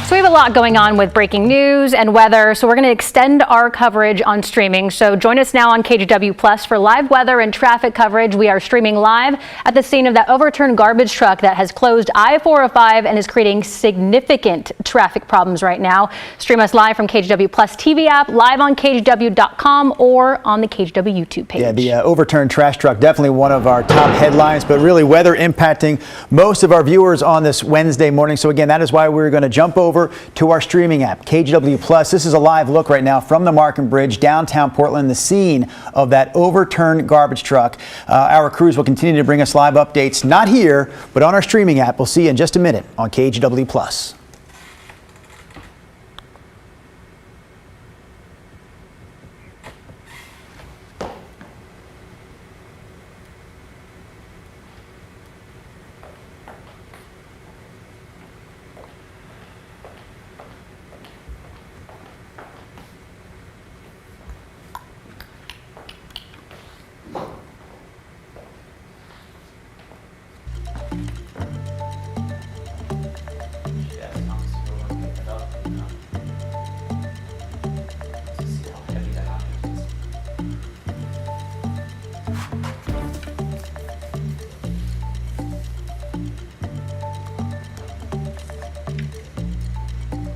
So we have a lot going on with breaking news and weather, so we're going to extend our coverage on streaming. So join us now on KGW Plus for live weather and traffic coverage. We are streaming live at the scene of that overturned garbage truck that has closed I-405 and is creating significant traffic problems right now. Stream us live from KGW Plus TV app, live on KGW.com or on the KGW YouTube page. Yeah, the overturned trash truck, definitely one of our top headlines, but really weather impacting most of our viewers on this Wednesday morning. So again, that is why we're going to jump over to our streaming app, KGW Plus. This is a live look right now from the Markham Bridge, downtown Portland, the scene of that overturned garbage truck. Our crews will continue to bring us live updates, not here, but on our streaming app. We'll see you in just a minute on KGW Plus.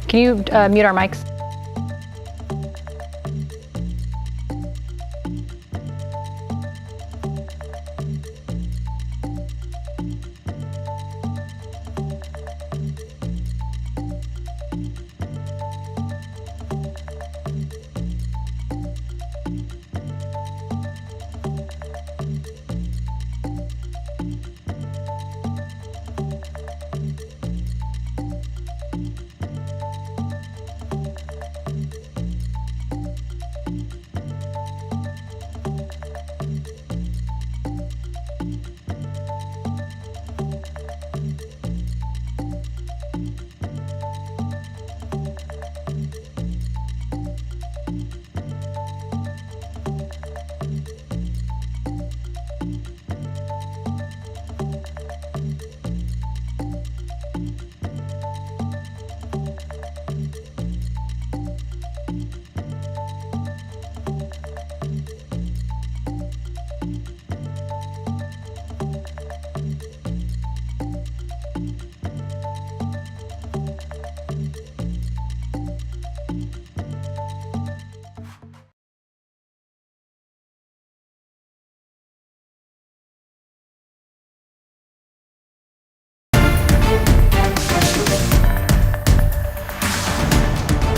Can you mute our mics?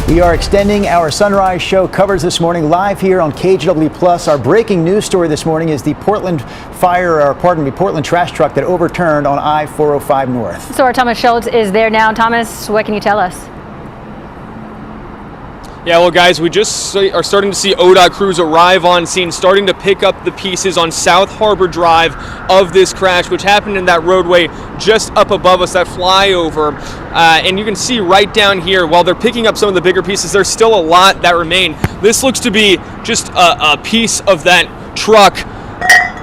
We are extending our Sunrise show coverage this morning live here on KGW Plus. Our breaking news story this morning is the Portland trash truck that overturned on I-405 North. So our Thomas Schultz is there now. Thomas, what can you tell us? Yeah, well, guys, we just are starting to see ODOT crews arrive on scene, starting to pick up the pieces on South Harbor Drive of this crash, which happened in that roadway just up above us, that flyover. And you can see right down here, while they're picking up some of the bigger pieces, there's still a lot that remain. This looks to be just a piece of that truck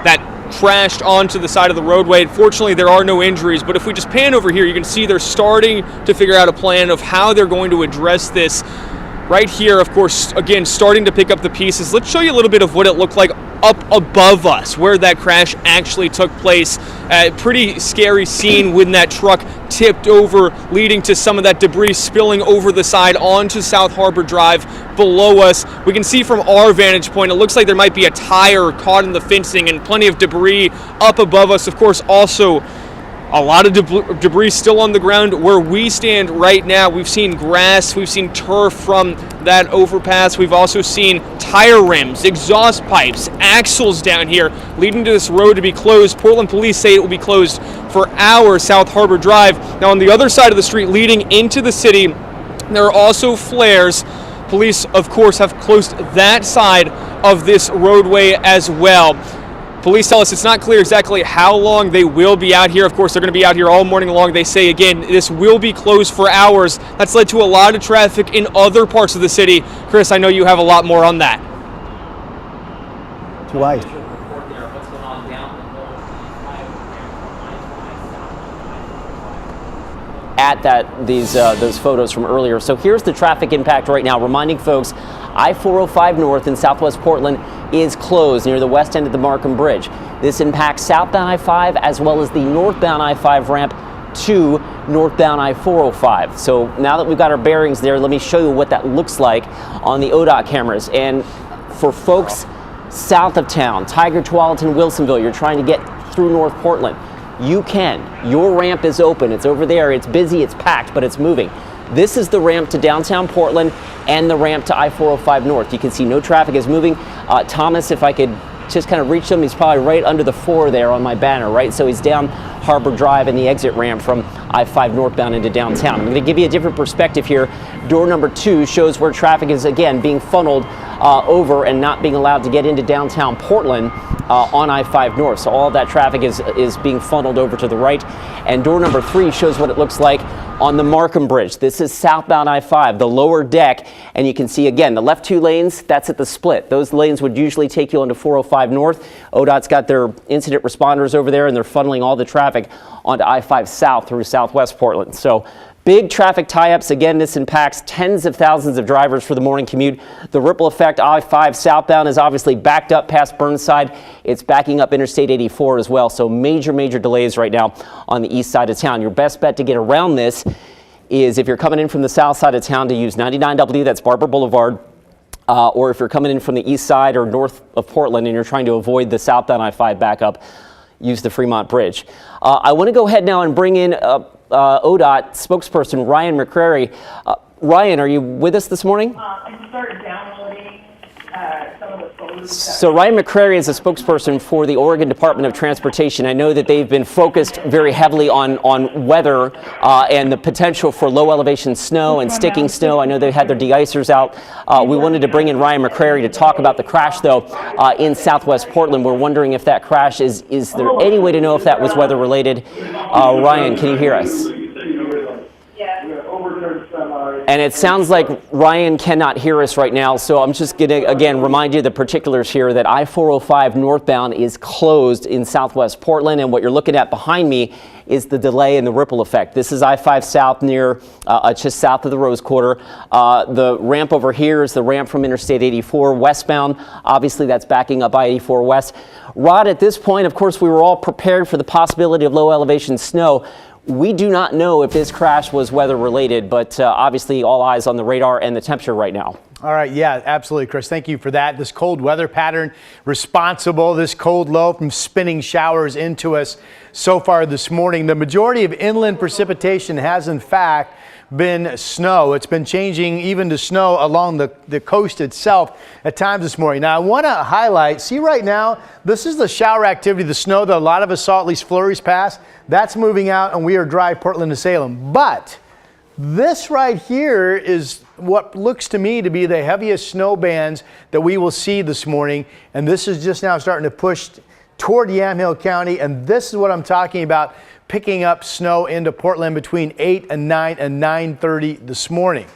that crashed onto the side of the roadway. Fortunately, there are no injuries, but if we just pan over here, you can see they're starting to figure out a plan of how they're going to address this. Right here, of course, again, starting to pick up the pieces. Let's show you a little bit of what it looked like up above us, where that crash actually took place. Pretty scary scene when that truck tipped over, leading to some of that debris spilling over the side onto South Harbor Drive below us. We can see from our vantage point, it looks like there might be a tire caught in the fencing and plenty of debris up above us. Of course, also a lot of debris still on the ground where we stand right now. We've seen grass, we've seen turf from that overpass. We've also seen tire rims, exhaust pipes, axles down here, leading to this road to be closed. Portland police say it will be closed for hours, South Harbor Drive. Now on the other side of the street leading into the city, there are also flares. Police, of course, have closed that side of this roadway as well. Police tell us it's not clear exactly how long they will be out here. Of course, they're going to be out here all morning long. They say, again, this will be closed for hours. That's led to a lot of traffic in other parts of the city. Chris, I know you have a lot more on that. Twice. at those photos from earlier. So here's the traffic impact right now, reminding folks I-405 North in Southwest Portland is closed near the west end of the Markham Bridge. This impacts southbound I-5 as well as the northbound I-5 ramp to northbound I-405. So now that we've got our bearings there, let me show you what that looks like on the ODOT cameras. And for folks south of town, Tiger, Tualatin, Wilsonville, you're trying to get through North Portland, you can. Your ramp is open. It's over there. It's busy. It's packed, but it's moving. This is the ramp to downtown Portland and the ramp to I-405 North. You can see no traffic is moving. Thomas, if I could just kind of reach him, he's probably right under the 4 there on my banner, right? So he's down Harbor Drive and the exit ramp from I-5 northbound into downtown. I'm going to give you a different perspective here. Door number 2 shows where traffic is, again, being funneled over and not being allowed to get into downtown Portland on I-5 North. So all of that traffic is being funneled over to the right. And door number 3 shows what it looks like on the Markham Bridge. This is southbound I-5, the lower deck, and you can see again the left 2 lanes, that's at the split. Those lanes would usually take you onto 405 North. ODOT's got their incident responders over there and they're funneling all the traffic onto I-5 South through Southwest Portland. So big traffic tie-ups. Again, this impacts tens of thousands of drivers for the morning commute. The ripple effect, I-5 southbound is obviously backed up past Burnside. It's backing up Interstate 84 as well. So major delays right now on the east side of town. Your best bet to get around this is if you're coming in from the south side of town to use 99W, that's Barber Boulevard. Or if you're coming in from the east side or north of Portland and you're trying to avoid the southbound I-5 backup, use the Fremont Bridge. I want to go ahead now and bring in ODOT spokesperson Ryan McCrary. Ryan, are you with us this morning? I can start downloading some of the photos. So Ryan McCrary is a spokesperson for the Oregon Department of Transportation. I know that they've been focused very heavily on weather and the potential for low elevation snow and sticking snow. I know they've had their de-icers out. We wanted to bring in Ryan McCrary to talk about the crash, though, in Southwest Portland. We're wondering if that crash is there any way to know if that was weather related? Ryan, can you hear us? And it sounds like Ryan cannot hear us right now, so I'm just going to, again, remind you the particulars here that I-405 northbound is closed in Southwest Portland, and what you're looking at behind me is the delay and the ripple effect. This is I-5 South near, just south of the Rose Quarter. The ramp over here is the ramp from Interstate 84 westbound. Obviously, that's backing up I-84 west. Rod, at this point, of course, we were all prepared for the possibility of low elevation snow. We do not know if this crash was weather related, but obviously all eyes on the radar and the temperature right now. All right, yeah, absolutely, Chris. Thank you for that. This cold weather pattern responsible, this cold low from spinning showers into us so far this morning. The majority of inland precipitation has, in fact, been snow. It's been changing even to snow along the coast itself at times this morning. Now, I want to highlight, see right now, this is the shower activity, the snow that a lot of us saw at least flurries past. That's moving out, and we are dry Portland to Salem. But this right here is what looks to me to be the heaviest snow bands that we will see this morning. And this is just now starting to push toward Yamhill County. And this is what I'm talking about, picking up snow into Portland between 8 and 9 and 9:30 this morning.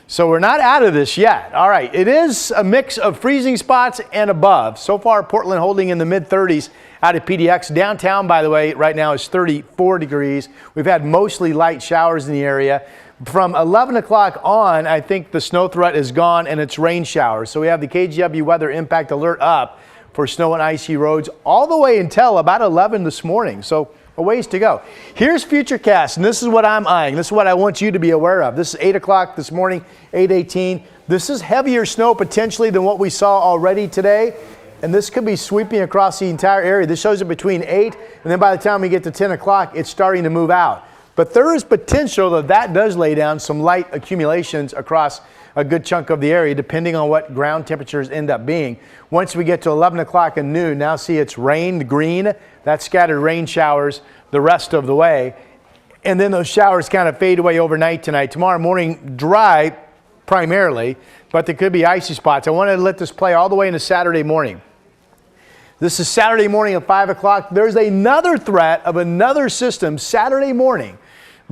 So we're not out of this yet. All right, it is a mix of freezing spots and above. So far, Portland holding in the mid-30s out of PDX. Downtown, by the way, right now is 34 degrees. We've had mostly light showers in the area. From 11 o'clock on, I think the snow threat is gone and it's rain showers. So we have the KGW weather impact alert up for snow and icy roads all the way until about 11 this morning. So a ways to go. Here's Futurecast, and this is what I'm eyeing. This is what I want you to be aware of. This is 8 o'clock this morning, 8:18. This is heavier snow potentially than what we saw already today, and this could be sweeping across the entire area. This shows it between 8, and then by the time we get to 10 o'clock, it's starting to move out. But there is potential that does lay down some light accumulations across a good chunk of the area, depending on what ground temperatures end up being. Once we get to 11 o'clock and noon, now see it's rain, the green, that's scattered rain showers the rest of the way. And then those showers kind of fade away overnight tonight. Tomorrow morning, dry primarily, but there could be icy spots. I wanted to let this play all the way into Saturday morning. This is Saturday morning at 5 o'clock. There's another threat of another system Saturday morning.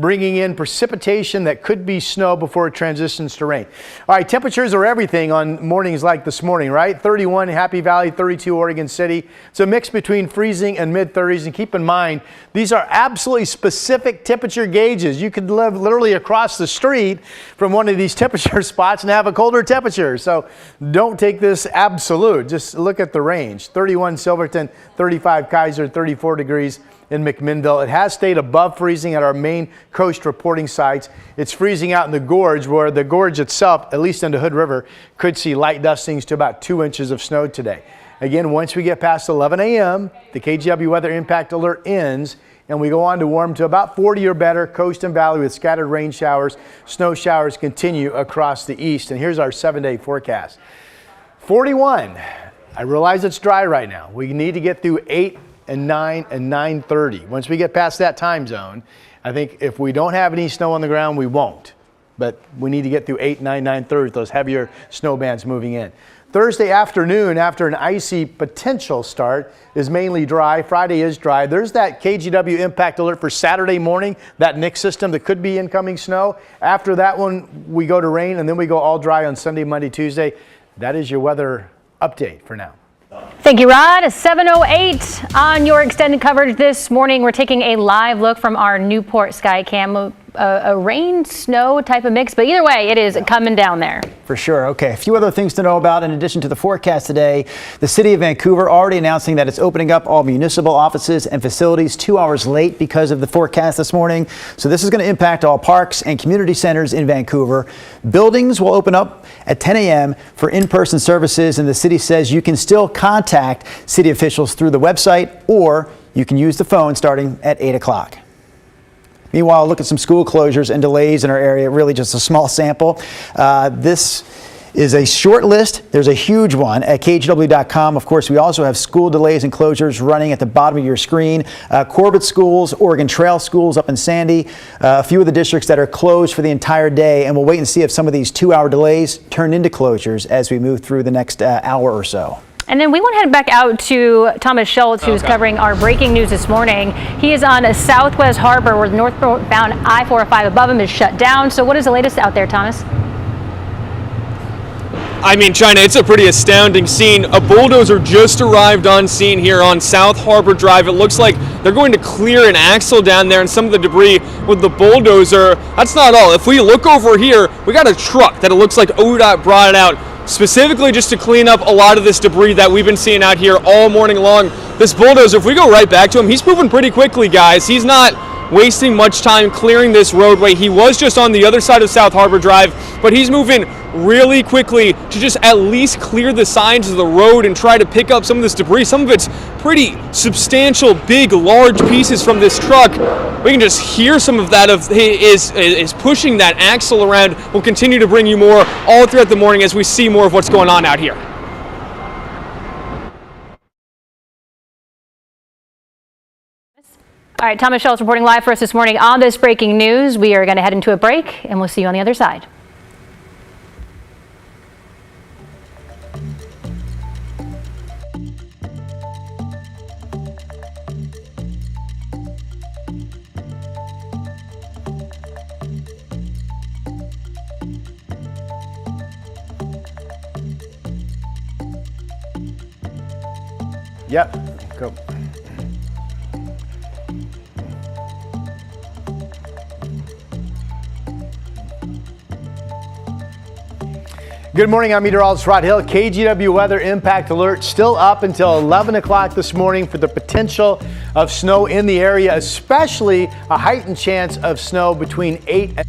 bringing in precipitation that could be snow before it transitions to rain. All right, temperatures are everything on mornings like this morning, right? 31 Happy Valley, 32 Oregon City. It's a mix between freezing and mid-30s. And keep in mind, these are absolutely specific temperature gauges. You could live literally across the street from one of these temperature spots and have a colder temperature. So don't take this absolute. Just look at the range. 31 Silverton, 35 Kaiser, 34 degrees in McMinnville. It has stayed above freezing at our main coast reporting sites. It's freezing out in the gorge, where the gorge itself, at least into Hood River, could see light dustings to about 2 inches of snow today. Again, once we get past 11 a.m., the KGW weather impact alert ends, and we go on to warm to about 40 or better, coast and valley with scattered rain showers. Snow showers continue across the east. And here's our 7-day forecast. 41. I realize it's dry right now. We need to get through 8 and 9 and 9:30. Once we get past that time zone, I think if we don't have any snow on the ground, we won't. But we need to get through 8, 9, 9:30, those heavier snow bands moving in. Thursday afternoon, after an icy potential start, is mainly dry. Friday is dry. There's that KGW impact alert for Saturday morning, that NIC system that could be incoming snow. After that one, we go to rain, and then we go all dry on Sunday, Monday, Tuesday. That is your weather update for now. Thank you, Rod. 7:08 on your extended coverage this morning. We're taking a live look from our Newport sky cam, a rain, snow type of mix, but either way, it is coming down there. For sure. Okay, a few other things to know about in addition to the forecast today. The city of Vancouver already announcing that it's opening up all municipal offices and facilities 2 hours late because of the forecast this morning. So this is going to impact all parks and community centers in Vancouver. Buildings will open up at 10 a.m. for in-person services, and the city says you can still contact city officials through the website, or you can use the phone starting at 8 o'clock. Meanwhile, look at some school closures and delays in our area, really just a small sample. This is a short list. There's a huge one at KGW.com. Of course, we also have school delays and closures running at the bottom of your screen. Corbett schools, Oregon Trail schools up in Sandy, a few of the districts that are closed for the entire day, and we'll wait and see if some of these 2-hour delays turn into closures as we move through the next hour or so. And then we want to head back out to Thomas Schultz, who's covering our breaking news this morning. He is on a Southwest Harbor where the northbound I-405 above him is shut down. So what is the latest out there, Thomas? I mean, China, it's a pretty astounding scene. A bulldozer just arrived on scene here on South Harbor Drive. It looks like they're going to clear an axle down there and some of the debris with the bulldozer. That's not all. If we look over here, we got a truck that it looks like ODOT brought it out specifically just to clean up a lot of this debris that we've been seeing out here all morning long. This bulldozer, if we go right back to him, he's moving pretty quickly, guys. He's not wasting much time clearing this roadway. He was just on the other side of South Harbor Drive, but he's moving really quickly to just at least clear the sides of the road and try to pick up some of this debris. Some of it's pretty substantial, big, large pieces from this truck. We can just hear some of that is pushing that axle around. We'll continue to bring you more all throughout the morning as we see more of what's going on out here. All right, Thomas Schultz reporting live for us this morning on this breaking news. We are going to head into a break, and we'll see you on the other side. Yep, go. Good morning, I'm meteorologist Rod Hill. KGW weather impact alert still up until 11 o'clock this morning for the potential of snow in the area, especially a heightened chance of snow between 8 and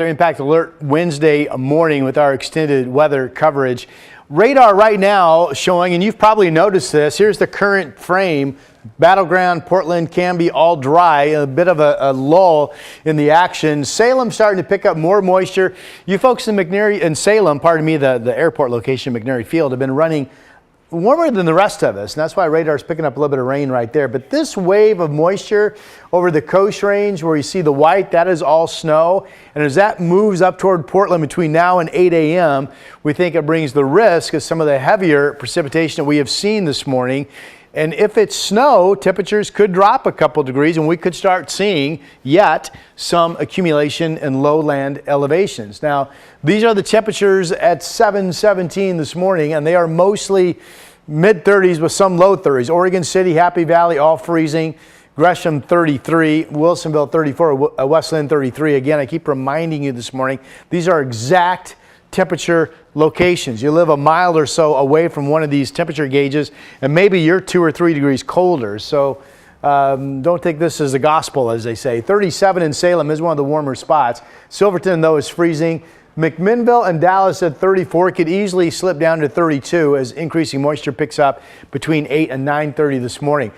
Impact alert Wednesday morning with our extended weather coverage. Radar right now showing, and you've probably noticed this, here's the current frame. Battleground, Portland, Canby, all dry, a bit of a lull in the action. Salem starting to pick up more moisture. You folks in McNary and Salem, pardon me, the airport location, McNary Field, have been running warmer than the rest of us, and that's why radar's picking up a little bit of rain right there. But this wave of moisture over the coast range where you see the white, that is all snow. And as that moves up toward Portland between now and 8 a.m., we think it brings the risk of some of the heavier precipitation that we have seen this morning. And if it's snow, temperatures could drop a couple degrees and we could start seeing yet some accumulation in lowland elevations. Now, these are the temperatures at 7:17 this morning, and they are mostly mid-30s with some low 30s. Oregon City, Happy Valley, all freezing. Gresham 33, Wilsonville 34, Westland 33. Again, I keep reminding you this morning, these are exact temperature locations. You live a mile or so away from one of these temperature gauges and maybe you're 2 or 3 degrees colder. So don't take this as the gospel, as they say. 37 in Salem is one of the warmer spots. Silverton, though, is freezing. McMinnville and Dallas at 34 could easily slip down to 32 as increasing moisture picks up between 8 and 9:30 this morning.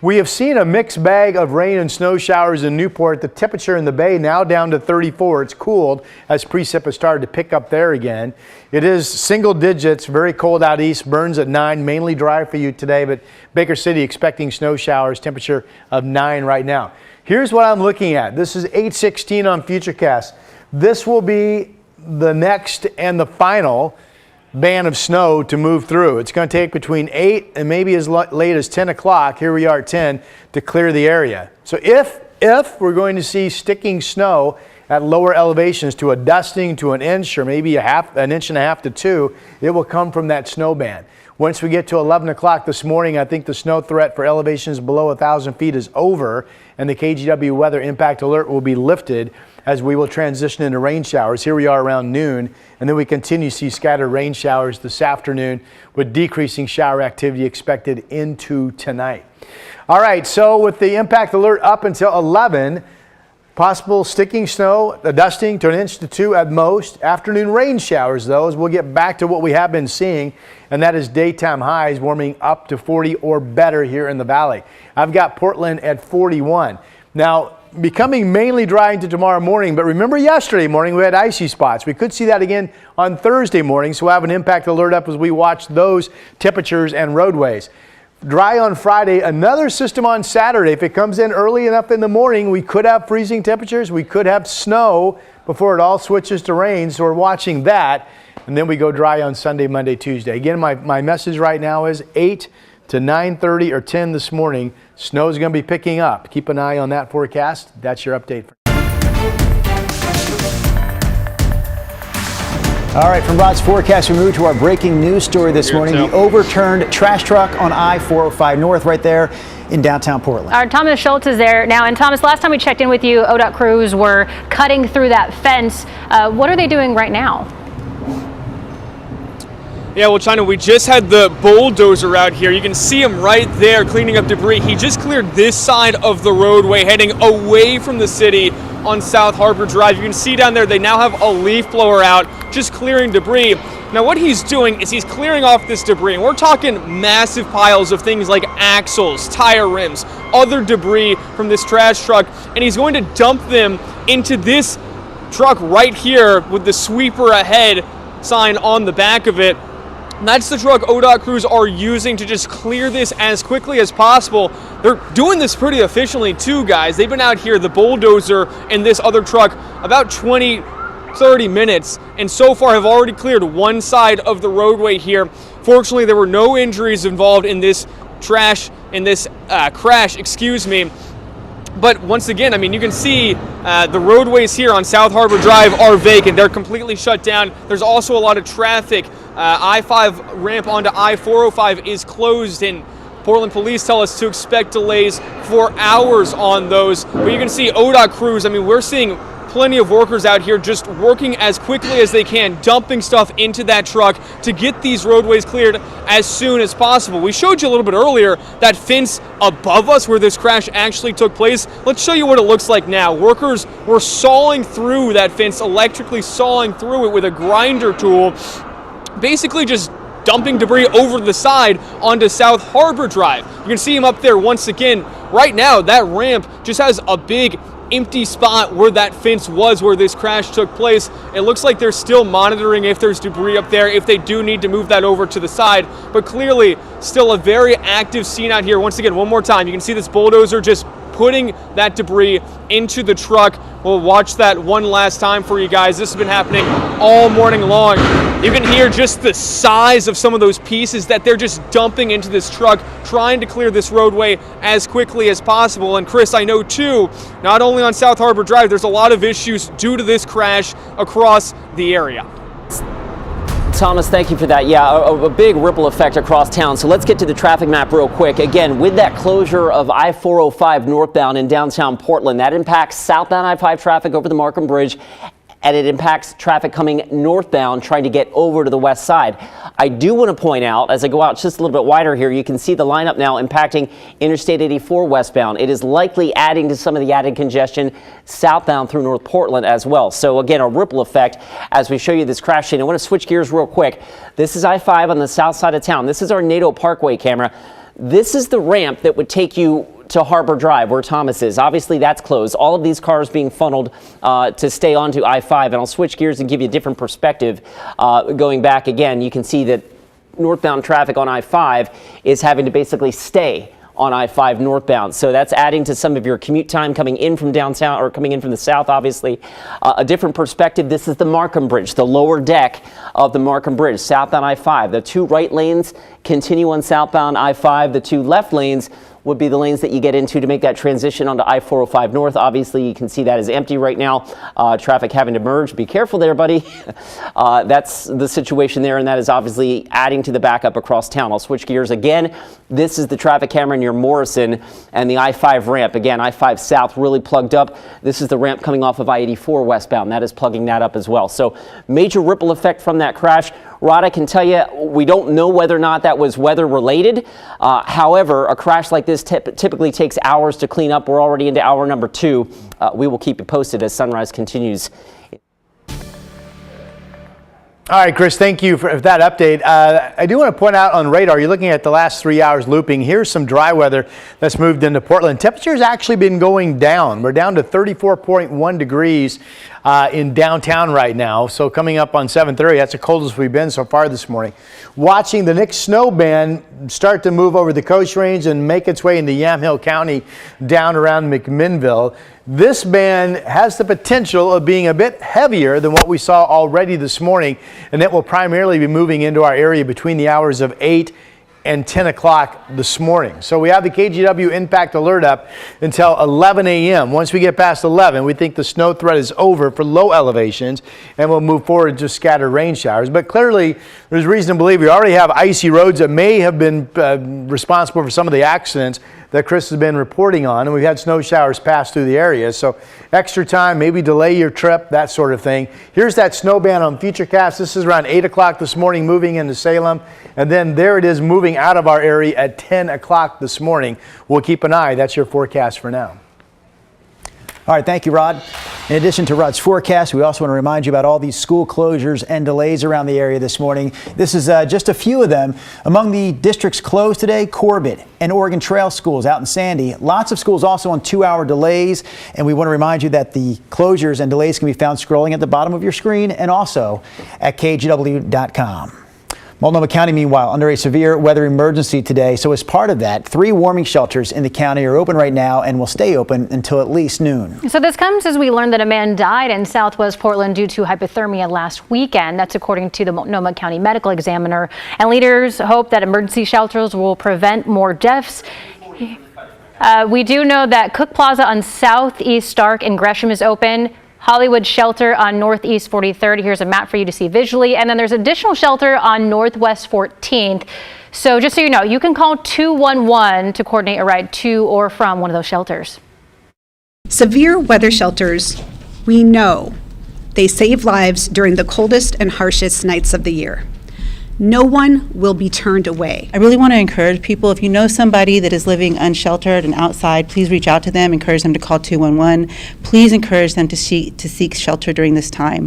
We have seen a mixed bag of rain and snow showers in Newport. The temperature in the bay now down to 34. It's cooled as precip has started to pick up there again. It is single digits, very cold out east, Burns at 9, mainly dry for you today, but Baker City expecting snow showers, temperature of 9 right now. Here's what I'm looking at. This is 8:16 on Futurecast. This will be the next and the final band of snow to move through. It's going to take between 8 and maybe as late as 10 o'clock, here we are at 10, to clear the area. So if we're going to see sticking snow at lower elevations to a dusting to an inch or maybe an inch and a half to 2, it will come from that snow band. Once we get to 11 o'clock this morning, I think the snow threat for elevations below 1,000 feet is over, and the KGW weather impact alert will be lifted as we will transition into rain showers. Here we are around noon, and then we continue to see scattered rain showers this afternoon with decreasing shower activity expected into tonight. All right, so with the impact alert up until 11, possible sticking snow, a dusting to an inch to 2 at most. Afternoon rain showers, though, as we'll get back to what we have been seeing, and that is daytime highs warming up to 40 or better here in the valley. I've got Portland at 41. Now, becoming mainly dry into tomorrow morning, but remember yesterday morning we had icy spots. We could see that again on Thursday morning, so we'll have an impact alert up as we watch those temperatures and roadways. Dry on Friday, another system on Saturday. If it comes in early enough in the morning, we could have freezing temperatures, we could have snow before it all switches to rain, so we're watching that, and then we go dry on Sunday, Monday, Tuesday. Again, my message right now is 8 to 9:30 or 10 this morning. Snow is going to be picking up. Keep an eye on that forecast. That's your update. All right, from Rod's forecast, we move to our breaking news story this morning. The overturned trash truck on I-405 North right there in downtown Portland. Our Thomas Schultz is there now. And Thomas, last time we checked in with you, ODOT crews were cutting through that fence. What are they doing right now? Yeah, well, China, we just had the bulldozer out here. You can see him right there cleaning up debris. He just cleared this side of the roadway heading away from the city on South Harbor Drive. You can see down there they now have a leaf blower out just clearing debris. Now what he's doing is he's clearing off this debris, and we're talking massive piles of things like axles, tire rims, other debris from this trash truck, and he's going to dump them into this truck right here with the sweeper ahead sign on the back of it. And that's the truck ODOT crews are using to just clear this as quickly as possible. They're doing this pretty efficiently too, guys. They've been out here, the bulldozer and this other truck, about 20-30 minutes, and so far have already cleared one side of the roadway here. Fortunately, there were no injuries involved in this crash, excuse me. But once again, I mean, you can see the roadways here on South Harbor Drive are vacant. They're completely shut down. There's also a lot of traffic. I-5 ramp onto I-405 is closed, and Portland police tell us to expect delays for hours on those. But you can see ODOT crews, I mean, we're seeing plenty of workers out here just working as quickly as they can, dumping stuff into that truck to get these roadways cleared as soon as possible. We showed you a little bit earlier that fence above us where this crash actually took place. Let's show you what it looks like now. Workers were sawing through that fence, electrically sawing through it with a grinder tool, basically just dumping debris over the side onto South Harbor Drive. You can see him up there once again. Right now, that ramp just has a big empty spot where that fence was where this crash took place. It looks like they're still monitoring if there's debris up there, if they do need to move that over to the side, but clearly still a very active scene out here. Once again, one more time, you can see this bulldozer just putting that debris into the truck. We'll watch that one last time for you guys. This has been happening all morning long. You can hear just the size of some of those pieces that they're just dumping into this truck, trying to clear this roadway as quickly as possible. And Chris, I know too, not only on South Harbor Drive, there's a lot of issues due to this crash across the area. Thomas, thank you for that. Yeah, a big ripple effect across town. So let's get to the traffic map real quick. Again, with that closure of I-405 northbound in downtown Portland, that impacts southbound I-5 traffic over the Markham Bridge, and it impacts traffic coming northbound trying to get over to the west side. I do want to point out, as I go out just a little bit wider here, you can see the lineup now impacting Interstate 84 westbound. It is likely adding to some of the added congestion southbound through North Portland as well. So again, a ripple effect as we show you this crash scene. I want to switch gears real quick. This is I-5 on the south side of town. This is our NATO Parkway camera. This is the ramp that would take you to Harbor Drive, where Thomas is. Obviously, that's closed. All of these cars being funneled to stay onto I-5. And I'll switch gears and give you a different perspective. Going back again, you can see that northbound traffic on I-5 is having to basically stay on I-5 northbound. So that's adding to some of your commute time coming in from downtown or coming in from the south, obviously. A different perspective, this is the Markham Bridge, the lower deck of the Markham Bridge, southbound I-5. The two right lanes continue on southbound I-5. The two left lanes would be the lanes that you get into to make that transition onto I-405 North. Obviously, you can see that is empty right now. Traffic having to merge. Be careful there, buddy. That's the situation there, and that is obviously adding to the backup across town. I'll switch gears again. This is the traffic camera near Morrison and the I-5 ramp. Again, I-5 South really plugged up. This is the ramp coming off of I-84 westbound. That is plugging that up as well. So major ripple effect from that crash. Rod, I can tell you, we don't know whether or not that was weather related. However, a crash like this typically takes hours to clean up. We're already into hour number 2. We will keep you posted as Sunrise continues. All right, Chris, thank you for that update. I do want to point out on radar, you're looking at the last 3 hours looping. Here's some dry weather that's moved into Portland. Temperature's actually been going down. We're down to 34.1 degrees in downtown right now. So coming up on 7:30, that's the coldest we've been so far this morning. Watching the next snow band start to move over the Coast Range and make its way into Yamhill County down around McMinnville. This band has the potential of being a bit heavier than what we saw already this morning, and it will primarily be moving into our area between the hours of 8 and 10 o'clock this morning. So we have the KGW impact alert up until 11 a.m. Once we get past 11, we think the snow threat is over for low elevations, and we'll move forward to scattered rain showers. But clearly, there's reason to believe we already have icy roads that may have been responsible for some of the accidents that Chris has been reporting on, and we've had snow showers pass through the area. So extra time, maybe delay your trip, that sort of thing. Here's that snow band on Futurecast. This is around 8 o'clock this morning, moving into Salem. And then there it is moving out of our area at 10 o'clock this morning. We'll keep an eye. That's your forecast for now. All right, thank you, Rod. In addition to Rod's forecast, we also want to remind you about all these school closures and delays around the area this morning. This is just a few of them. Among the districts closed today, Corbett and Oregon Trail schools out in Sandy. Lots of schools also on 2-hour delays. And we want to remind you that the closures and delays can be found scrolling at the bottom of your screen and also at KGW.com. Multnomah County, meanwhile, under a severe weather emergency today. So as part of that, 3 warming shelters in the county are open right now and will stay open until at least noon. So this comes as we learned that a man died in Southwest Portland due to hypothermia last weekend. That's according to the Multnomah County Medical Examiner. And leaders hope that emergency shelters will prevent more deaths. We do know that Cook Plaza on Southeast Stark in Gresham is open. Hollywood Shelter on Northeast 43rd. Here's a map for you to see visually. And then there's additional shelter on Northwest 14th. So just so you know, you can call 211 to coordinate a ride to or from one of those shelters. Severe weather shelters We know they save lives during the coldest and harshest nights of the year. No one will be turned away. I really want to encourage people, if you know somebody that is living unsheltered and outside, please reach out to them, encourage them to call 211. Please encourage them to seek shelter during this time.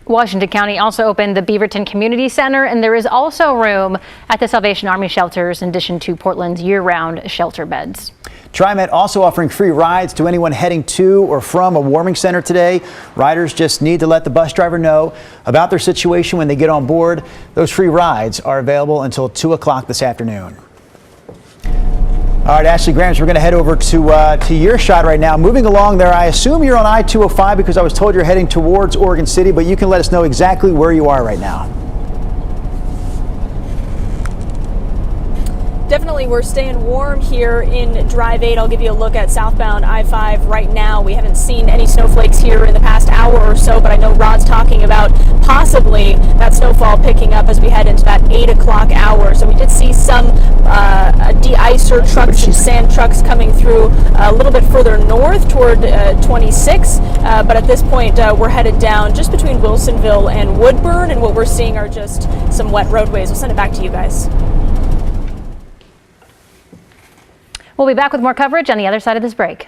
Washington County also opened the Beaverton Community Center, and there is also room at the Salvation Army shelters in addition to Portland's year-round shelter beds. TriMet also offering free rides to anyone heading to or from a warming center today. Riders just need to let the bus driver know about their situation when they get on board. Those free rides are available until 2 o'clock this afternoon. All right, Ashley Grams, we're going to head over to your shot right now. Moving along there, I assume you're on I-205 because I was told you're heading towards Oregon City, but you can let us know exactly where you are right now. Definitely, we're staying warm here in Drive 8. I'll give you a look at southbound I-5 right now. We haven't seen any snowflakes here in the past hour or so, but I know Rod's talking about possibly that snowfall picking up as we head into that 8 o'clock hour. So we did see some de-icer trucks and sand trucks coming through a little bit further north toward 26, but at this point we're headed down just between Wilsonville and Woodburn, and what we're seeing are just some wet roadways. We'll send it back to you guys. We'll be back with more coverage on the other side of this break.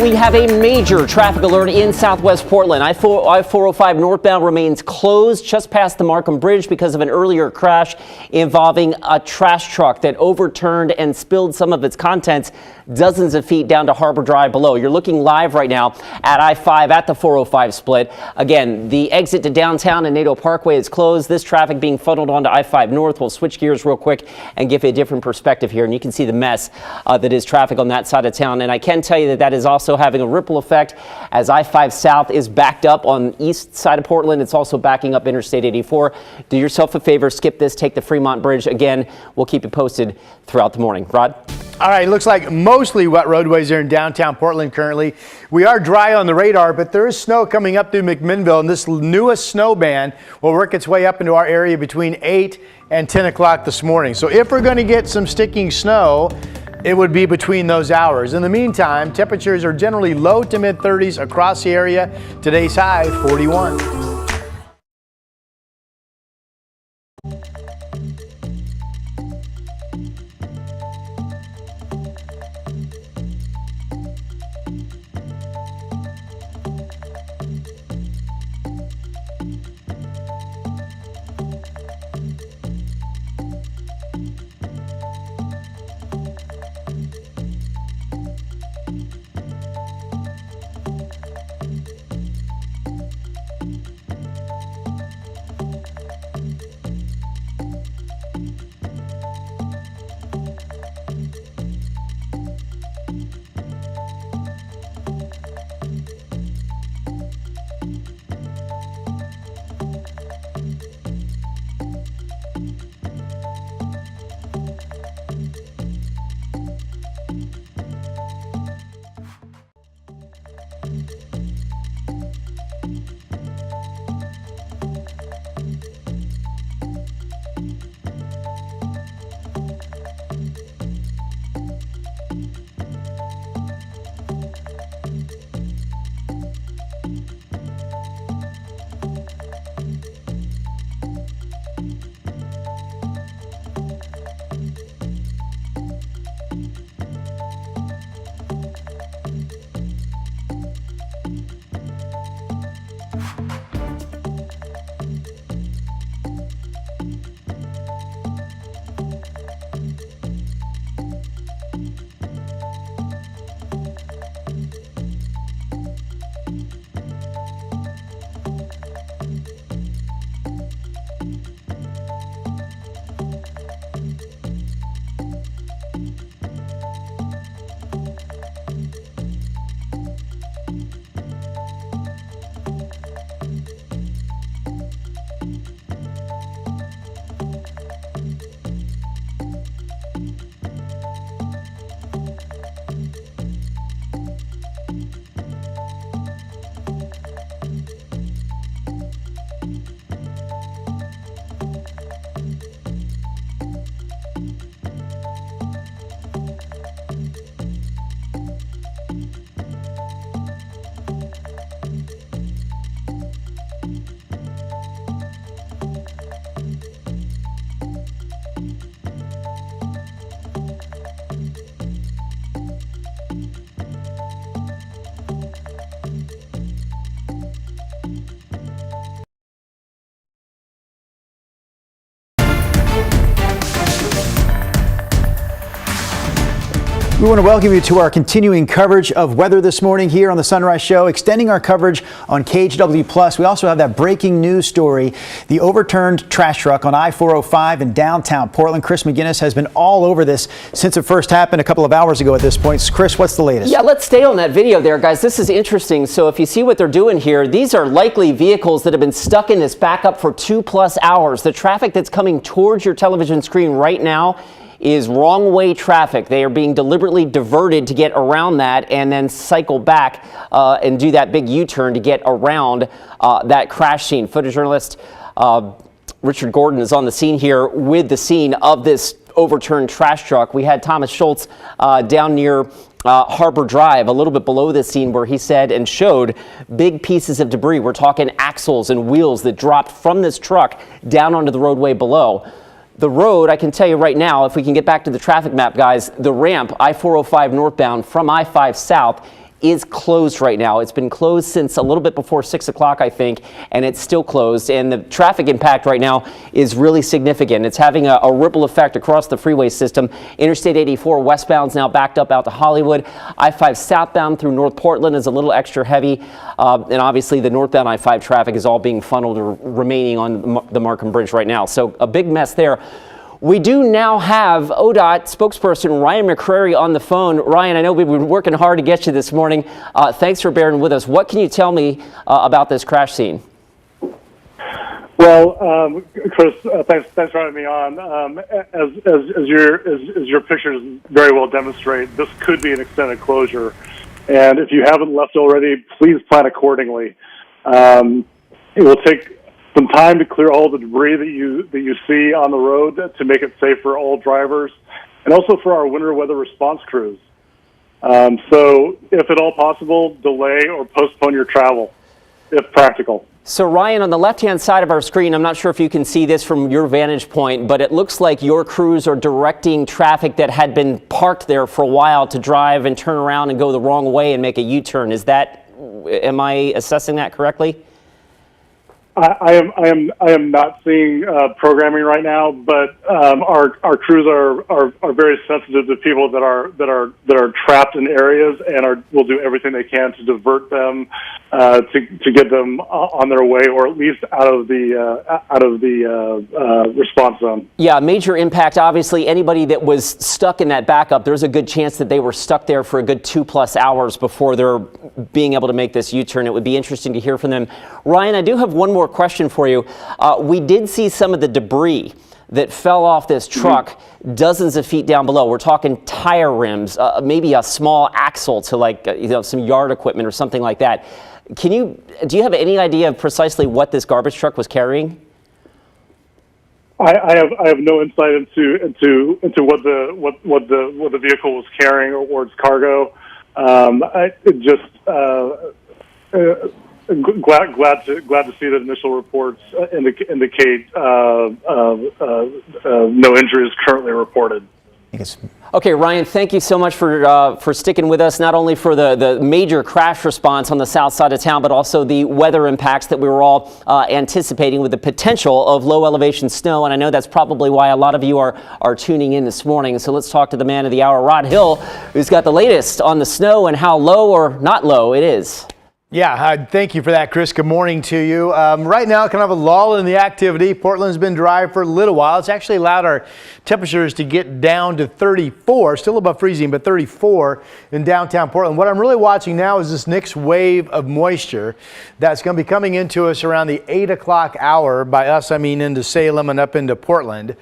We have a major traffic alert in southwest Portland. I-405 northbound remains closed just past the Markham Bridge because of an earlier crash involving a trash truck that overturned and spilled some of its contents dozens of feet down to Harbor Drive below. You're looking live right now at I-5 at the 405 split. Again, the exit to downtown and Nadeau Parkway is closed. This traffic being funneled onto I-5 north. We'll switch gears real quick and give you a different perspective here, and you can see the mess that is traffic on that side of town. And I can tell you that that is also having a ripple effect as I-5 south is backed up on the east side of Portland. It's also backing up Interstate 84. Do yourself a favor, skip this, take the Fremont Bridge. Again, we'll keep you posted throughout the morning. Rod? All right, looks like mostly wet roadways here in downtown Portland currently. We are dry on the radar, but there is snow coming up through McMinnville, and this newest snow band will work its way up into our area between 8 and 10 o'clock this morning. So if we're going to get some sticking snow, it would be between those hours. In the meantime, temperatures are generally low to mid 30s across the area. Today's high, 41. We want to welcome you to our continuing coverage of weather this morning here on the Sunrise Show, extending our coverage on KGW Plus. We also have that breaking news story, the overturned trash truck on I-405 in downtown Portland. Chris McGinnis has been all over this since it first happened a couple of hours ago at this point. Chris, what's the latest? Yeah, let's stay on that video there, guys. This is interesting. So if you see what they're doing here, these are likely vehicles that have been stuck in this backup for 2+ hours. The traffic that's coming towards your television screen right now is wrong way traffic. They are being deliberately diverted to get around that and then cycle back and do that big U-turn to get around that crash scene. Photojournalist Richard Gordon is on the scene here with the scene of this overturned trash truck. We had Thomas Schultz down near Harbor Drive, a little bit below this scene, where he said and showed big pieces of debris. We're talking axles and wheels that dropped from this truck down onto the roadway below. The road, I can tell you right now, if we can get back to the traffic map, guys, the ramp, I-405 northbound from I-5 south, is closed right now. It's been closed since a little bit before 6 o'clock, I think, and it's still closed. And the traffic impact right now is really significant. It's having a ripple effect across the freeway system. Interstate 84 westbound's now backed up out to Hollywood. I-5 southbound through North Portland is a little extra heavy. And obviously the northbound I-5 traffic is all being funneled or remaining on the Markham Bridge right now. So a big mess there. We do now have ODOT spokesperson Ryan McCrary on the phone. Ryan, I know we've been working hard to get you this morning. Thanks for bearing with us. What can you tell me about this crash scene? Well, Chris, thanks for having me on. As your pictures very well demonstrate, this could be an extended closure, and if you haven't left already, please plan accordingly. It will take some time to clear all the debris that you see on the road to make it safe for all drivers, and also for our winter weather response crews. So, if at all possible, delay or postpone your travel, if practical. So Ryan, on the left-hand side of our screen, I'm not sure if you can see this from your vantage point, but it looks like your crews are directing traffic that had been parked there for a while to drive and turn around and go the wrong way and make a U-turn. Am I assessing that correctly? I am not seeing programming right now, but our crews are very sensitive to people that are trapped in areas, and will do everything they can to divert them, to get them on their way, or at least out of the response zone. Yeah, major impact. Obviously, anybody that was stuck in that backup, there's a good chance that they were stuck there for a good 2+ hours before they're being able to make this U-turn. It would be interesting to hear from them. Ryan, I do have one more question for you. We did see some of the debris that fell off this truck dozens of feet down below. We're talking tire rims, maybe a small axle to some yard equipment or something like that. Do you have any idea of precisely what this garbage truck was carrying? I have no insight into what the vehicle was carrying or its cargo. Glad to see that initial reports indicate no injuries currently reported. Okay, Ryan, thank you so much for sticking with us, not only for the major crash response on the south side of town, but also the weather impacts that we were all anticipating with the potential of low elevation snow. And I know that's probably why a lot of you are tuning in this morning. So let's talk to the man of the hour, Rod Hill, who's got the latest on the snow and how low or not low it is. Yeah, thank you for that, Chris. Good morning to you. Right now, kind of a lull in the activity. Portland's been dry for a little while. It's actually allowed our temperatures to get down to 34, still above freezing, but 34 in downtown Portland. What I'm really watching now is this next wave of moisture that's going to be coming into us around the 8 o'clock hour. By us, I mean into Salem and up into Portland.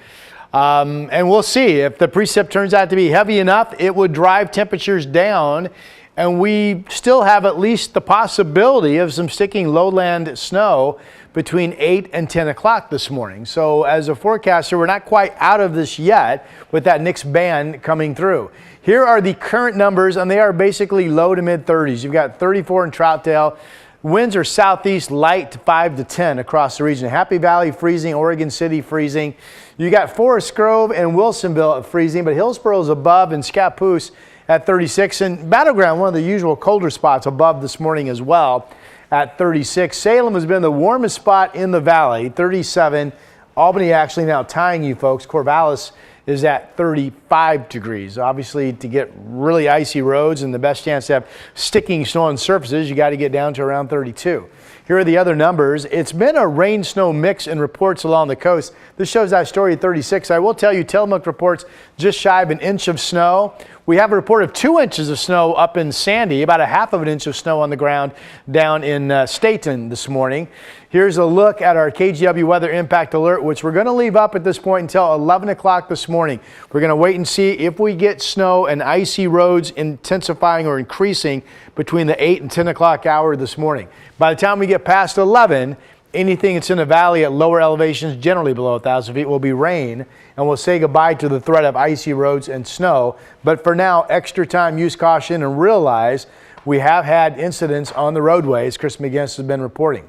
And we'll see if the precip turns out to be heavy enough, it would drive temperatures down. And we still have at least the possibility of some sticking lowland snow between 8 and 10 o'clock this morning. So as a forecaster, we're not quite out of this yet with that next band coming through. Here are the current numbers, and they are basically low to mid 30s. You've got 34 in Troutdale. Winds are southeast light to 5 to 10 across the region. Happy Valley freezing, Oregon City freezing. You got Forest Grove and Wilsonville at freezing, but Hillsboro's above and Scappoose at 36, and Battleground, one of the usual colder spots, above this morning as well at 36. Salem has been the warmest spot in the valley, 37. Albany actually now tying you folks. Corvallis is at 35 degrees. Obviously, to get really icy roads and the best chance to have sticking snow on surfaces, you got to get down to around 32. Here are the other numbers. It's been a rain-snow mix in reports along the coast. This shows that story at 36. I will tell you, Tillamook reports just shy of an inch of snow. We have a report of 2 inches of snow up in Sandy, about a half of an inch of snow on the ground down in Staten this morning. Here's a look at our KGW weather impact alert, which we're going to leave up at this point until 11 o'clock this morning. We're going to wait and see if we get snow and icy roads intensifying or increasing between the 8 and 10 o'clock hour this morning. By the time we get past 11, anything that's in the valley at lower elevations, generally below 1,000 feet, will be rain, and we'll say goodbye to the threat of icy roads and snow. But for now, extra time, use caution, and realize we have had incidents on the roadways Chris McGinnis has been reporting.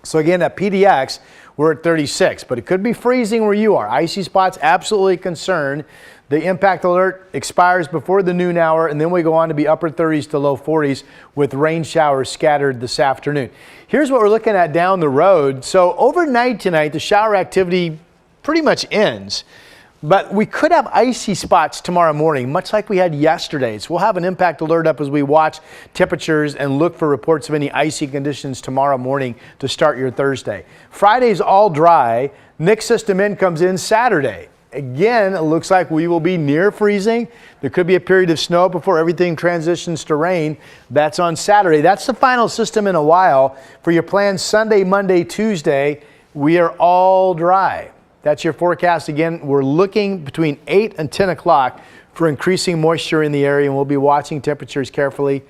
So again, at PDX, we're at 36, but it could be freezing where you are. Icy spots, absolutely concerned. The impact alert expires before the noon hour, and then we go on to be upper 30s to low 40s with rain showers scattered this afternoon. Here's what we're looking at down the road. So overnight tonight, the shower activity pretty much ends, but we could have icy spots tomorrow morning, much like we had yesterday. So we'll have an impact alert up as we watch temperatures and look for reports of any icy conditions tomorrow morning to start your Thursday. Friday's all dry. Next system in comes in Saturday. Again, it looks like we will be near freezing. There could be a period of snow before everything transitions to rain. That's on Saturday. That's the final system in a while. For your plans Sunday, Monday, Tuesday, we are all dry. That's your forecast. Again, we're looking between 8 and 10 o'clock for increasing moisture in the area, and we'll be watching temperatures carefully.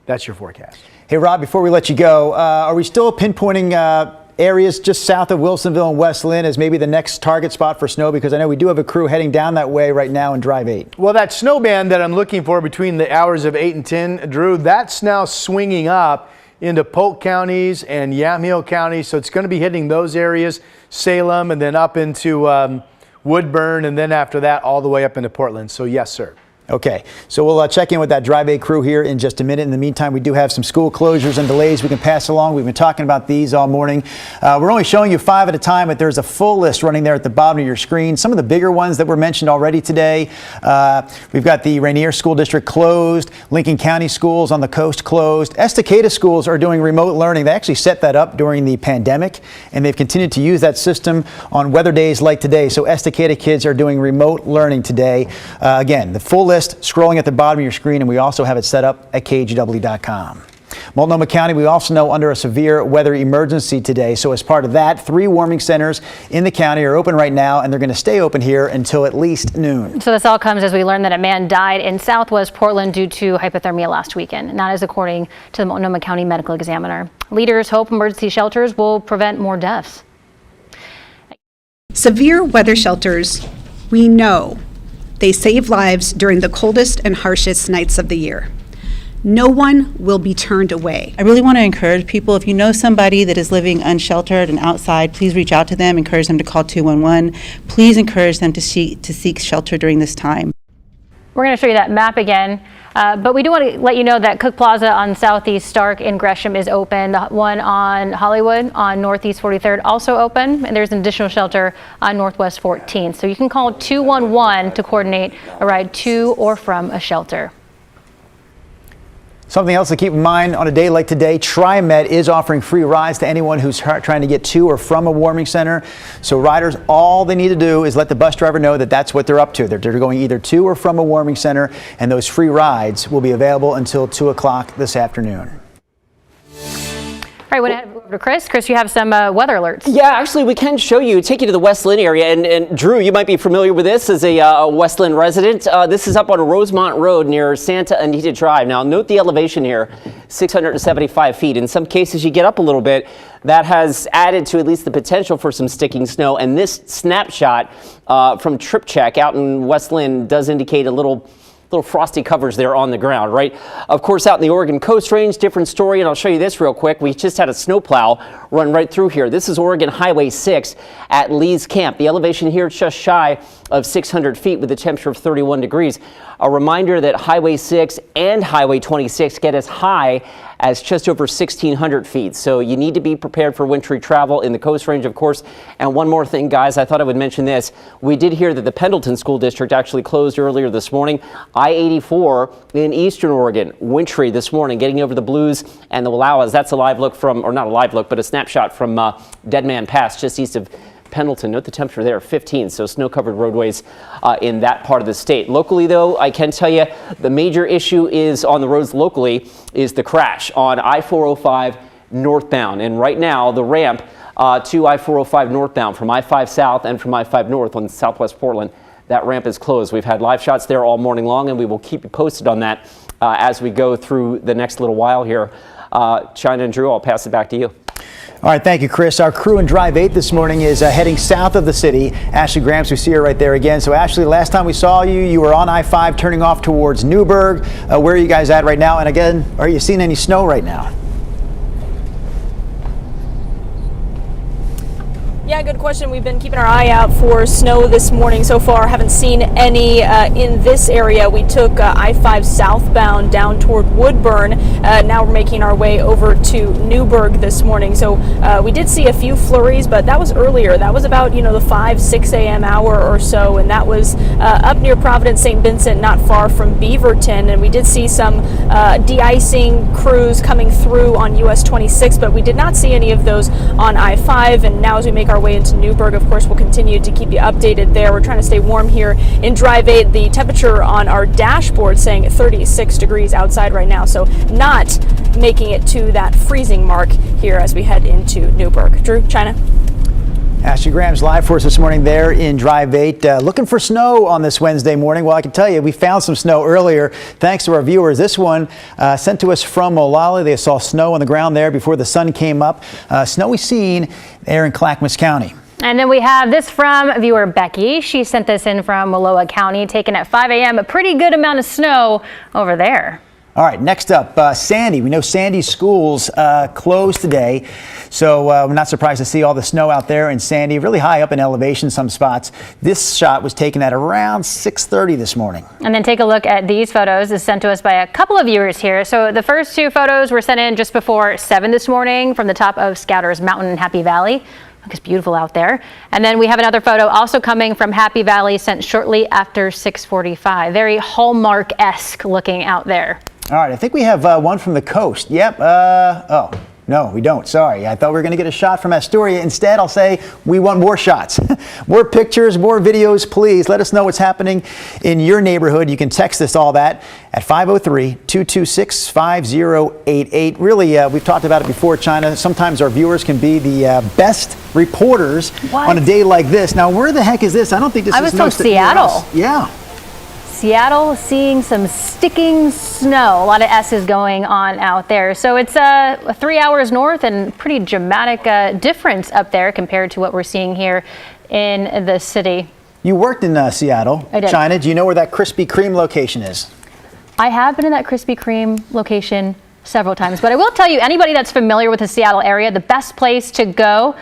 That's your forecast. Hey, Rob, before we let you go, are we still pinpointing areas just south of Wilsonville and West Lynn as maybe the next target spot for snow? Because I know we do have a crew heading down that way right now in Drive 8. Well, that snow band that I'm looking for between the hours of 8 and 10, Drew, that's now swinging up into Polk counties and Yamhill County. So it's going to be hitting those areas, Salem, and then up into Woodburn, and then after that all the way up into Portland. So yes, sir. Okay, so we'll check in with that Drive 8 crew here in just a minute. In the meantime, we do have some school closures and delays we can pass along. We've been talking about these all morning. We're only showing you 5 at a time, but there's a full list running there at the bottom of your screen. Some of the bigger ones that were mentioned already today. We've got the Rainier School District closed, Lincoln County schools on the coast closed. Estacada schools are doing remote learning. They actually set that up during the pandemic, and they've continued to use that system on weather days like today. So Estacada kids are doing remote learning today. Again, the full list scrolling at the bottom of your screen, and we also have it set up at KGW.com. Multnomah County, we also know under a severe weather emergency today. So as part of that, 3 warming centers in the county are open right now, and they're going to stay open here until at least noon. So this all comes as we learn that a man died in Southwest Portland due to hypothermia last weekend. And that is according to the Multnomah County Medical Examiner. Leaders hope emergency shelters will prevent more deaths. Severe weather shelters, we know they save lives during the coldest and harshest nights of the year. No one will be turned away. I really want to encourage people, if you know somebody that is living unsheltered and outside, please reach out to them, encourage them to call 211. Please encourage them to seek shelter during this time. We're going to show you that map again, but we do want to let you know that Cook Plaza on Southeast Stark in Gresham is open. The one on Hollywood on Northeast 43rd also open, and there's an additional shelter on Northwest 14th. So you can call 211 to coordinate a ride to or from a shelter. Something else to keep in mind on a day like today, TriMet is offering free rides to anyone who's trying to get to or from a warming center. So riders, all they need to do is let the bus driver know that that's what they're up to. They're going either to or from a warming center, and those free rides will be available until 2 o'clock this afternoon. All right, we're going to head over to Chris. Chris, you have some weather alerts. Yeah, actually, we can take you to the West Lynn area. And Drew, you might be familiar with this as a West Lynn resident. This is up on Rosemont Road near Santa Anita Drive. Now, note the elevation here, 675 feet. In some cases, you get up a little bit. That has added to at least the potential for some sticking snow. And this snapshot from Trip Check out in West Lynn does indicate a little frosty covers there on the ground, right? Of course, out in the Oregon Coast Range, different story, and I'll show you this real quick. We just had a snowplow run right through here. This is Oregon Highway 6 at Lee's Camp. The elevation here is just shy of 600 feet with a temperature of 31 degrees. A reminder that Highway 6 and Highway 26 get as high as just over 1,600 feet. So you need to be prepared for wintry travel in the Coast Range, of course. And one more thing, guys, I thought I would mention this. We did hear that the Pendleton School District actually closed earlier this morning. I-84 in Eastern Oregon, wintry this morning, getting over the Blues and the Wallowas. That's a live look from, or not a live look, but a snapshot from Dead Man Pass, just east of Pendleton. Note the temperature there, 15, so snow-covered roadways in that part of the state. Locally, though, I can tell you the major issue is on the roads locally is the crash on I-405 northbound. And right now, the ramp to I-405 northbound from I-5 south and from I-5 north on southwest Portland, that ramp is closed. We've had live shots there all morning long, and we will keep you posted on that as we go through the next little while here. China and Drew, I'll pass it back to you. All right, thank you, Chris. Our crew in Drive 8 this morning is heading south of the city. Ashley Grams, we see her right there again. So, Ashley, last time we saw you, you were on I-5 turning off towards Newburgh. Where are you guys at right now? And again, are you seeing any snow right now? Yeah, good question. We've been keeping our eye out for snow this morning. So far, haven't seen any in this area. We took I-5 southbound down toward Woodburn. Now we're making our way over to Newburgh this morning. So we did see a few flurries, but that was earlier. That was about, the 5-6 a.m. hour or so, and that was up near Providence, St. Vincent, not far from Beaverton. And we did see some de-icing crews coming through on US 26, but we did not see any of those on I-5. And now as we make our way into Newburgh, of course, we'll continue to keep you updated there. We're trying to stay warm here in Drive 8. The temperature on our dashboard saying 36 degrees outside right now, so not making it to that freezing mark here as we head into Newburgh. Drew, China. Ashley Grams live for us this morning there in Drive 8. Looking for snow on this Wednesday morning. Well, I can tell you, we found some snow earlier thanks to our viewers. This one sent to us from Olalla. They saw snow on the ground there before the sun came up. Snowy scene there in Clackamas County. And then we have this from viewer Becky. She sent this in from Wallowa County, taken at 5 a.m. A pretty good amount of snow over there. All right, next up, Sandy. We know Sandy's schools closed today, so we're not surprised to see all the snow out there in Sandy, really high up in elevation some spots. This shot was taken at around 6:30 this morning. And then take a look at these photos. This is sent to us by a couple of viewers here. So the first two photos were sent in just before 7 this morning from the top of Scouters Mountain in Happy Valley. It's beautiful out there. And then we have another photo also coming from Happy Valley sent shortly after 6:45. Very Hallmark-esque looking out there. All right, I think we have one from the coast. Yep. Oh, no, we don't. Sorry. I thought we were going to get a shot from Astoria. Instead, I'll say we want more shots. More pictures, more videos, please. Let us know what's happening in your neighborhood. You can text us all that at 503-226-5088. Really, we've talked about it before, China. Sometimes our viewers can be the best reporters on a day like this. Now, where the heck is this? I don't think this is. I was told Seattle. Yeah. Seattle seeing some sticking snow. A lot of S's going on out there. So it's 3 hours north and pretty dramatic difference up there compared to what we're seeing here in the city. You worked in Seattle, I did. China. Do you know where that Krispy Kreme location is? I have been in that Krispy Kreme location several times, but I will tell you, anybody that's familiar with the Seattle area, the best place to go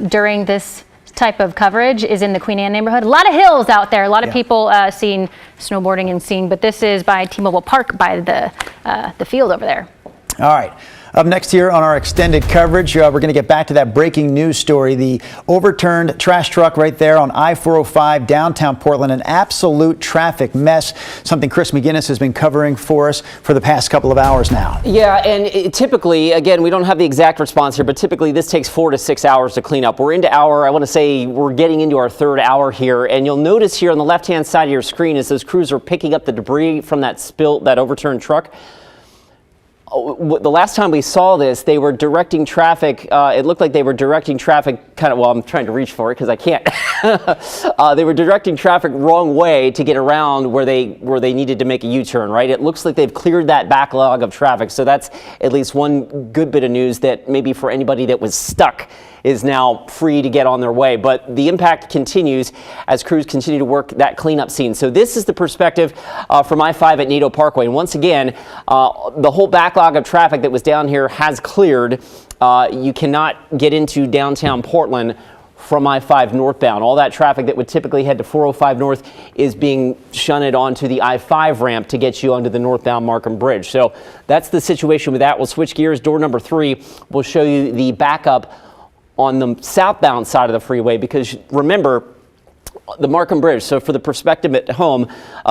during this type of coverage is in the Queen Anne neighborhood. A lot of hills out there, a lot of people seeing snowboarding and skiing, but this is by T-Mobile Park by the field over there. All right. Up next here on our extended coverage, we're going to get back to that breaking news story. The overturned trash truck right there on I-405 downtown Portland, an absolute traffic mess, something Chris McGinnis has been covering for us for the past couple of hours now. Yeah, and typically, again, we don't have the exact response here, but typically this takes 4 to 6 hours to clean up. We're into I want to say we're getting into our third hour here, and you'll notice here on the left-hand side of your screen as those crews are picking up the debris from that overturned truck. The last time we saw this, they were directing traffic. It looked like they were directing traffic I'm trying to reach for it because I can't. They were directing traffic wrong way to get around where they needed to make a U-turn, right? It looks like they've cleared that backlog of traffic. So that's at least one good bit of news that maybe for anybody that was stuck is now free to get on their way. But the impact continues as crews continue to work that cleanup scene. So this is the perspective from I-5 at Nadeau Parkway. And once again, the whole backlog of traffic that was down here has cleared. You cannot get into downtown Portland from I-5 northbound. All that traffic that would typically head to 405 north is being shunted onto the I-5 ramp to get you onto the northbound Markham Bridge. So that's the situation with that. We'll switch gears. Door number 3 will show you the backup on the southbound side of the freeway, because remember, the Markham Bridge, so for the perspective at home,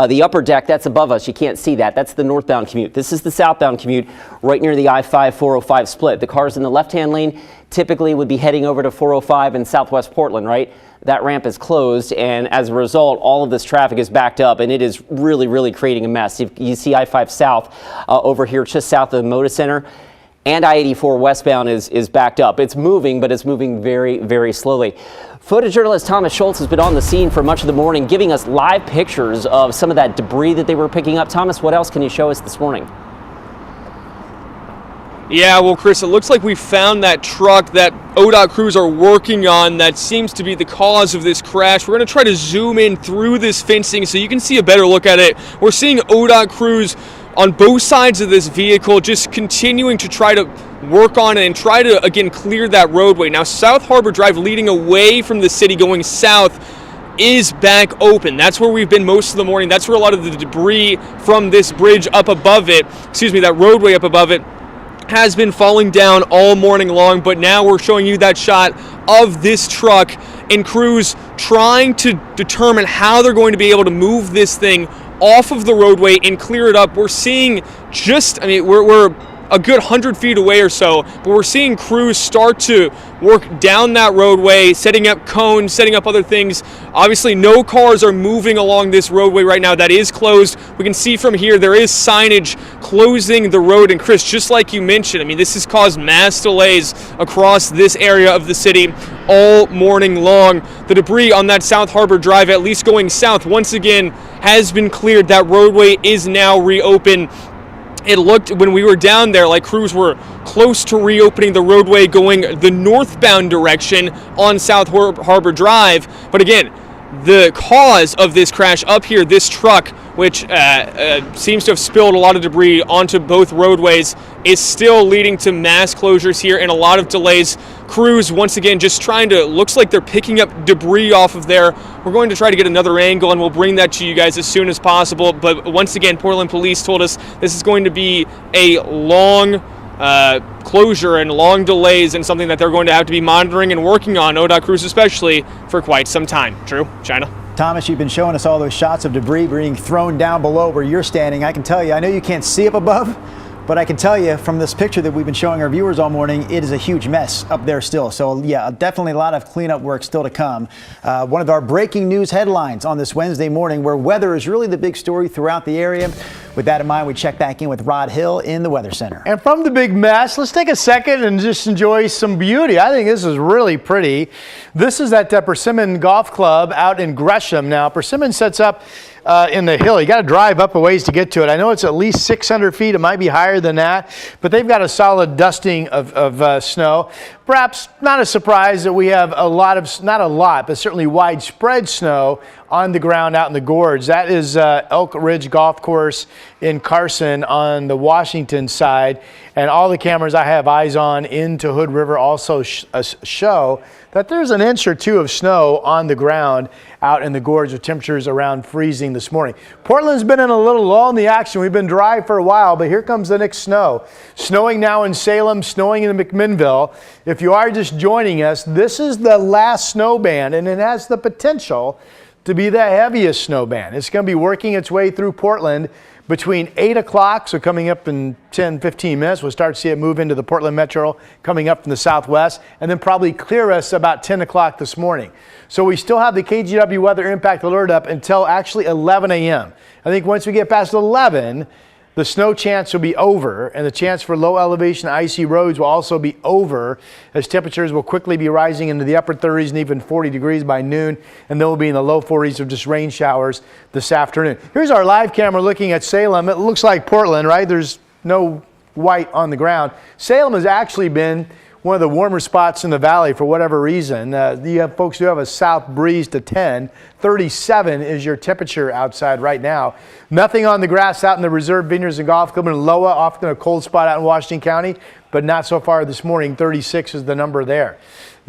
the upper deck, that's above us. You can't see that. That's the northbound commute. This is the southbound commute right near the I-5-405 split. The cars in the left-hand lane typically would be heading over to 405 in southwest Portland, right? That ramp is closed, and as a result, all of this traffic is backed up, and it is really, really creating a mess. You see I-5 south over here just south of the Moda Center, and I-84 westbound is backed up. It's moving, but it's moving very, very slowly. Photojournalist Thomas Schultz has been on the scene for much of the morning, giving us live pictures of some of that debris that they were picking up. Thomas, what else can you show us this morning? Yeah, well, Chris, it looks like we found that truck that ODOT crews are working on that seems to be the cause of this crash. We're going to try to zoom in through this fencing so you can see a better look at it. We're seeing ODOT crews on both sides of this vehicle just continuing to try to work on it and try to, again, clear that roadway. Now, South Harbor Drive leading away from the city going south is back open. That's where we've been most of the morning. That's where a lot of the debris from this bridge up above it, that roadway up above it, has been falling down all morning long. But now we're showing you that shot of this truck and crews trying to determine how they're going to be able to move this thing off of the roadway and clear it up. We're seeing we're a good 100 feet away or so, but we're seeing crews start to work down that roadway, setting up cones, setting up other things. Obviously, no cars are moving along this roadway right now. That is closed. We can see from here there is signage closing the road. And Chris, just like you mentioned, this has caused mass delays across this area of the city all morning long. The debris on that South Harbor Drive, at least going south, once again has been cleared. That roadway is now reopened. It looked, when we were down there, like crews were close to reopening the roadway going the northbound direction on South Harbor Drive. But again, the cause of this crash up here, this truck, which seems to have spilled a lot of debris onto both roadways, is still leading to mass closures here and a lot of delays. Crews, once again, just trying to, looks like they're picking up debris off of there. We're going to try to get another angle, and we'll bring that to you guys as soon as possible. But once again, Portland Police told us this is going to be a long closure and long delays, and something that they're going to have to be monitoring and working on, ODOT crews especially, for quite some time. Drew, China. Thomas, you've been showing us all those shots of debris being thrown down below where you're standing. I can tell you, I know you can't see up above, but I can tell you from this picture that we've been showing our viewers all morning, it is a huge mess up there still. So yeah, definitely a lot of cleanup work still to come. One of our breaking news headlines on this Wednesday morning, where weather is really the big story throughout the area. With that in mind, we check back in with Rod Hill in the Weather Center. And from the big mess, let's take a second and just enjoy some beauty. I think this is really pretty. This is at Persimmon Golf Club out in Gresham. Now, Persimmon sets up in the hill. You got to drive up a ways to get to it. I know it's at least 600 feet. It might be higher than that, but they've got a solid dusting of snow. Perhaps not a surprise that we have a lot of, not a lot, but certainly widespread snow on the ground out in the gorge. That is Elk Ridge Golf Course in Carson on the Washington side. And all the cameras I have eyes on into Hood River also show that there's an inch or two of snow on the ground out in the gorge with temperatures around freezing this morning. Portland's been in a little lull in the action. We've been dry for a while, but here comes the next snow. Snowing now in Salem, snowing in McMinnville. If you are just joining us, this is the last snow band, and it has the potential to be the heaviest snow band. It's going to be working its way through Portland between 8 o'clock, so coming up in 10, 15 minutes, we'll start to see it move into the Portland Metro coming up from the southwest, and then probably clear us about 10 o'clock this morning. So we still have the KGW Weather Impact Alert up until actually 11 a.m. I think once we get past 11, the snow chance will be over, and the chance for low elevation icy roads will also be over, as temperatures will quickly be rising into the upper 30s and even 40 degrees by noon, and then we'll be in the low 40s of just rain showers this afternoon. Here's our live camera looking at Salem. It looks like Portland, right? There's no white on the ground. Salem has actually been one of the warmer spots in the valley for whatever reason. You have folks who have a south breeze to 10. 37 is your temperature outside right now. Nothing on the grass out in the Reserve Vineyards and Golf Club in Loa, often a cold spot out in Washington County, but not so far this morning. 36 is the number there.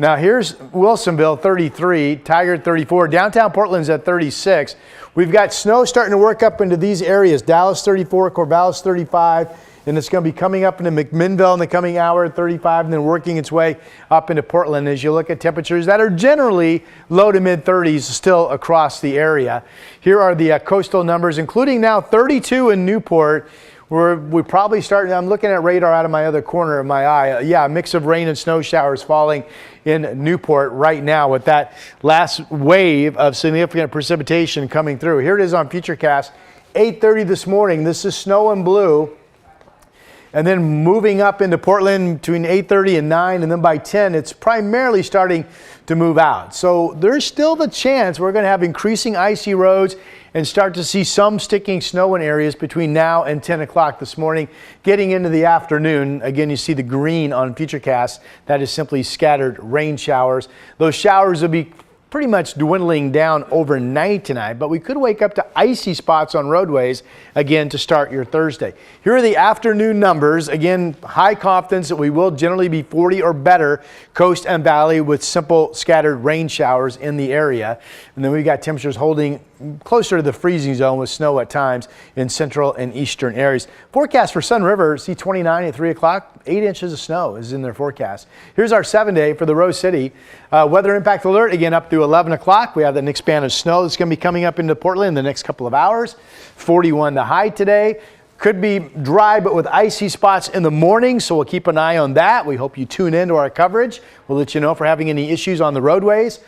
Now here's Wilsonville 33, Tigard 34, downtown Portland's at 36. We've got snow starting to work up into these areas, Dallas 34, Corvallis 35, and it's going to be coming up into McMinnville in the coming hour at 35 and then working its way up into Portland as you look at temperatures that are generally low to mid 30s still across the area. Here are the coastal numbers, including now 32 in Newport. We probably starting, I'm looking at radar out of my other corner of my eye. Yeah, a mix of rain and snow showers falling in Newport right now with that last wave of significant precipitation coming through. Here it is on Futurecast, 8:30 this morning. This is snow and blue. And then moving up into Portland between 8:30 and 9, and then by 10, it's primarily starting to move out. So there's still the chance we're going to have increasing icy roads and start to see some sticking snow in areas between now and 10 o'clock this morning. Getting into the afternoon, again, you see the green on Futurecast. That is simply scattered rain showers. Those showers will be pretty much dwindling down overnight tonight, but we could wake up to icy spots on roadways again to start your Thursday. Here are the afternoon numbers. Again, high confidence that we will generally be 40 or better coast and valley with simple scattered rain showers in the area. And then we've got temperatures holding closer to the freezing zone with snow at times in central and eastern areas. Forecast for Sun River, see 29 at 3 o'clock. 8 inches of snow is in their forecast. Here's our 7-day for the Rose City. Weather impact alert again up through 11 o'clock. We have the next band of snow that's going to be coming up into Portland in the next couple of hours. 41 the high today. Could be dry but with icy spots in the morning, so we'll keep an eye on that. We hope you tune in to our coverage. We'll let you know if we're having any issues on the roadways.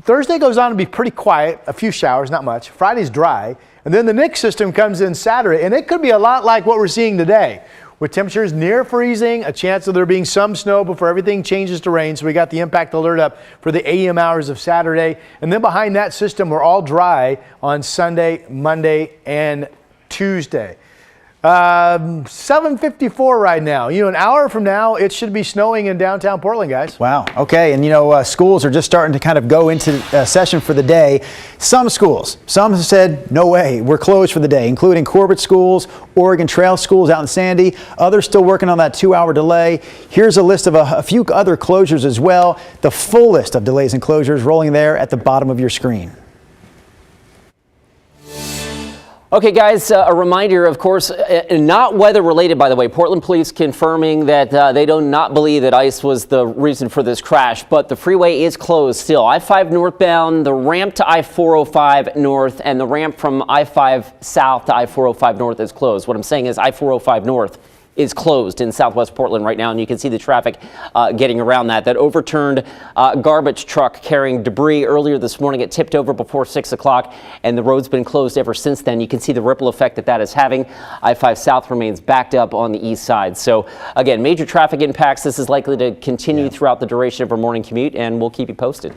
Thursday goes on to be pretty quiet, a few showers, not much. Friday's dry, and then the next system comes in Saturday, and it could be a lot like what we're seeing today, with temperatures near freezing, a chance of there being some snow before everything changes to rain. So we got the impact alert up for the AM hours of Saturday, and then behind that system, we're all dry on Sunday, Monday, and Tuesday. 7:54 right now. An hour from now, it should be snowing in downtown Portland, guys. Wow. Okay. And schools are just starting to kind of go into session for the day. Some schools, some have said, no way, we're closed for the day, including Corbett schools, Oregon Trail schools out in Sandy. Others still working on that 2-hour delay. Here's a list of a few other closures as well. The full list of delays and closures rolling there at the bottom of your screen. Okay, guys, a reminder, of course, not weather related, by the way. Portland police confirming that they do not believe that ice was the reason for this crash, but the freeway is closed still. I-5 northbound, the ramp to I-405 north, and the ramp from I-5 south to I-405 north is closed. What I'm saying is I-405 north is closed in southwest Portland right now, and you can see the traffic getting around that. That overturned garbage truck carrying debris earlier this morning, it tipped over before 6 o'clock, and the road's been closed ever since then. You can see the ripple effect that is having. I-5 south remains backed up on the east side. So again, major traffic impacts. This is likely to continue throughout the duration of our morning commute, and we'll keep you posted.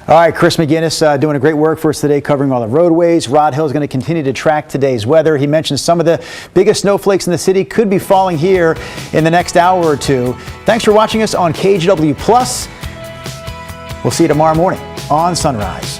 All right, Chris McGinnis doing a great work for us today, covering all the roadways. Rod Hill is going to continue to track today's weather. He mentioned some of the biggest snowflakes in the city could be falling here in the next hour or two. Thanks for watching us on KGW Plus. We'll see you tomorrow morning on Sunrise.